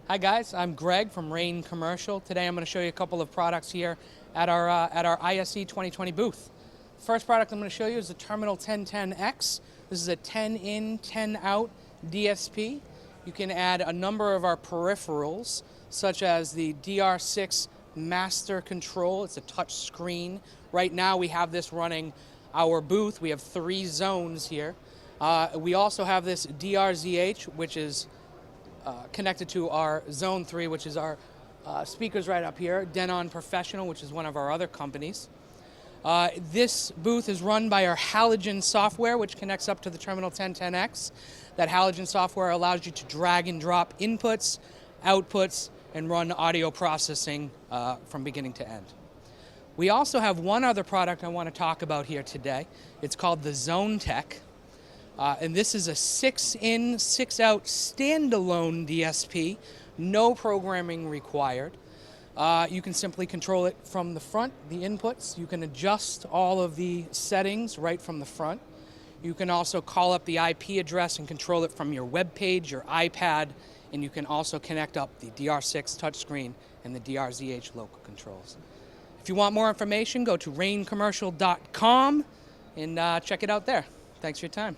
Hi guys, I'm Greg from Rane Commercial. Today I'm going to show you a couple of products here at our ISE 2020 booth. First product I'm going to show you is the Terminal 1010x. This is a 10 in, 10 out DSP. You can add a number of our peripherals, such as the DR6 master control. It's a touch screen. Right now we have this running our booth. We have 3 zones here. We also have this DRZH, which is connected to our Zone 3, which is our speakers right up here, Denon Professional, which is one of our other companies. This booth is run by our Halogen Software, which connects up to the Terminal 1010x. That Halogen Software allows you to drag and drop inputs, outputs, and run audio processing from beginning to end. We also have one other product I want to talk about here today. It's called the Zone Tech. And this is a 6 in, 6 out standalone DSP, no programming required. You can simply control it from the front, the inputs. You can adjust all of the settings right from the front. You can also call up the IP address and control it from your web page, your iPad, and you can also connect up the DR6 touchscreen and the DRZH local controls. If you want more information, go to ranecommercial.com and check it out there. Thanks for your time.